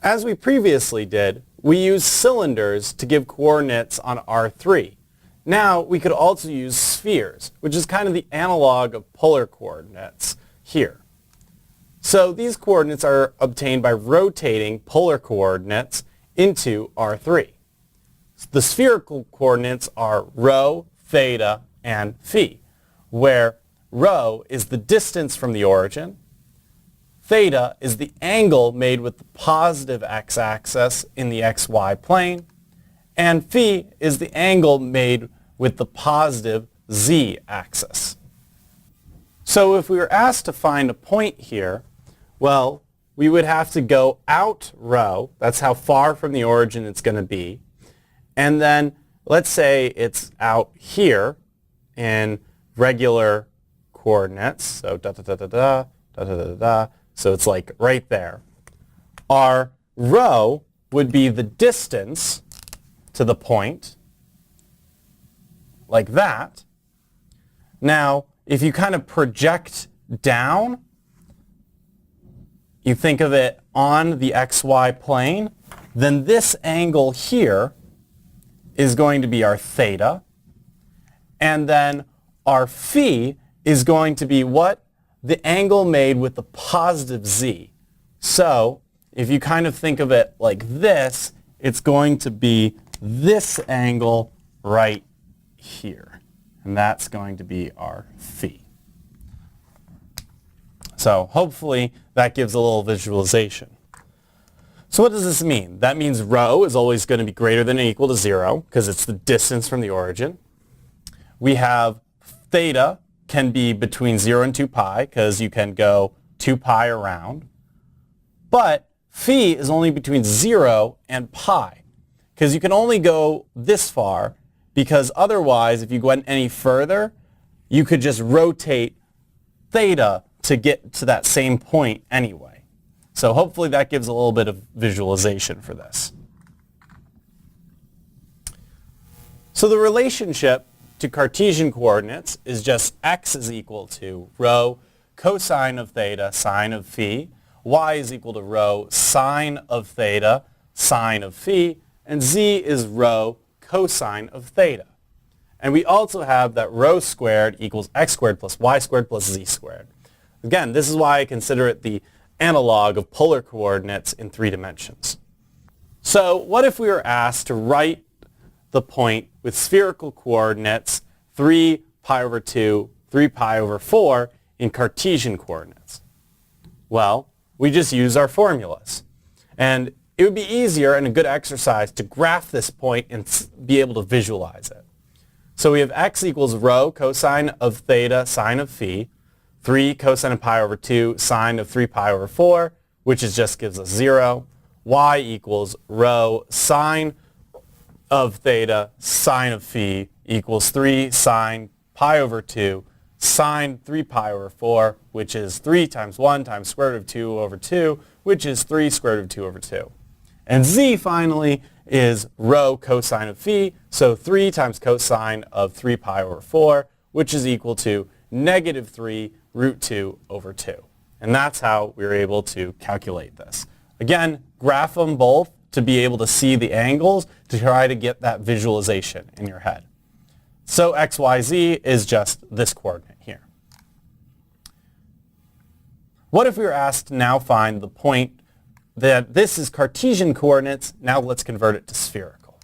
As we previously did, we used cylinders to give coordinates on R3. Now we could also use spheres, which is kind of the analog of polar coordinates here. So these coordinates are obtained by rotating polar coordinates into R3. The spherical coordinates are rho, theta, and phi, where rho is the distance from the origin, theta is the angle made with the positive x-axis in the xy plane, and phi is the angle made with the positive z-axis. So if we were asked to find a point here, well, we would have to go out rho, that's how far from the origin it's going to be, and then let's say it's out here in regular coordinates, so da da da da da, da da da da, so it's like right there. Our rho would be the distance to the point, like that. Now, if you kind of project down, you think of it on the xy plane, then this angle here is going to be our theta, and then our phi is going to be what? The angle made with the positive z. So if you kind of think of it like this, it's going to be this angle right here. And that's going to be our phi. So hopefully that gives a little visualization. So what does this mean? That means rho is always going to be greater than or equal to 0 because it's the distance from the origin. We have theta can be between 0 and 2 pi because you can go 2 pi around. But phi is only between 0 and pi because you can only go this far, because otherwise if you went any further you could just rotate theta to get to that same point anyway. So hopefully that gives a little bit of visualization for this. So the relationship to Cartesian coordinates is just x is equal to rho cosine of theta sine of phi, y is equal to rho sine of theta sine of phi, and z is rho cosine of theta. And we also have that rho squared equals x squared plus y squared plus z squared. Again, this is why I consider it the analog of polar coordinates in 3 dimensions. So what if we were asked to write the point with spherical coordinates 3 pi over 2, 3 pi over 4 in Cartesian coordinates? Well, we just use our formulas. And it would be easier and a good exercise to graph this point and be able to visualize it. So we have x equals rho cosine of theta sine of phi, 3 cosine of pi over 2 sine of 3 pi over 4, which is just gives us 0. Y equals rho sine of theta sine of phi equals 3 sine pi over 2 sine 3 pi over 4, which is 3 times 1 times square root of 2 over 2, which is 3 square root of 2 over 2. And z finally is rho cosine of phi, so 3 times cosine of 3 pi over 4, which is equal to negative 3 root 2 over 2. And that's how we were able to calculate this. Again, graph them both to be able to see the angles to try to get that visualization in your head. So x, y, z is just this coordinate here. What if we were asked to now find the point that this is Cartesian coordinates, now let's convert it to spherical.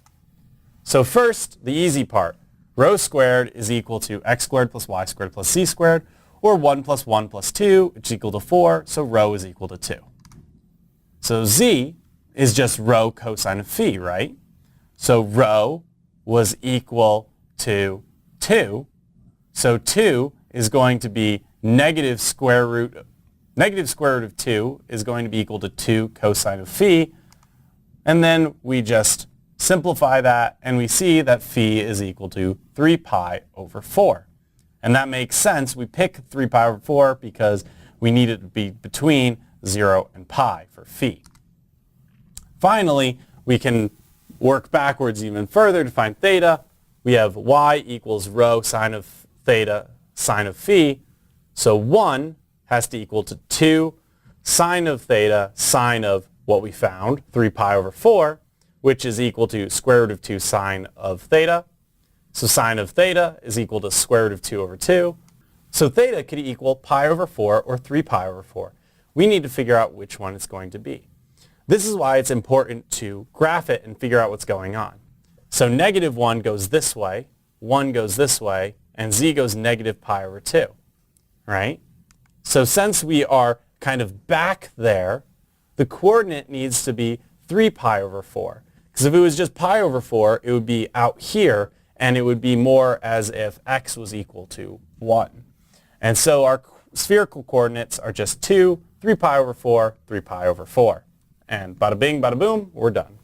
So first, the easy part. Rho squared is equal to x squared plus y squared plus z squared, or 1 plus 1 plus 2, which is equal to 4, so rho is equal to 2. So z is just rho cosine of phi, right? So rho was equal to 2, so 2 is going to be negative square root of 2 is going to be equal to 2 cosine of phi, and then we just simplify that and we see that phi is equal to 3 pi over 4. And that makes sense. We pick 3 pi over 4 because we need it to be between 0 and pi for phi. Finally, we can work backwards even further to find theta. We have y equals rho sine of theta sine of phi. So 1 has to equal to 2 sine of theta sine of what we found, 3 pi over 4, which is equal to square root of 2 sine of theta. So sine of theta is equal to square root of 2 over 2. So theta could equal pi over 4 or 3 pi over 4. We need to figure out which one it's going to be. This is why it's important to graph it and figure out what's going on. So negative 1 goes this way, 1 goes this way, and z goes negative pi over 2, right? So since we are kind of back there, the coordinate needs to be 3 pi over 4. Because if it was just pi over 4, it would be out here, and it would be more as if x was equal to 1. And so our spherical coordinates are just 2, 3 pi over 4, 3 pi over 4. And bada bing, bada boom, we're done.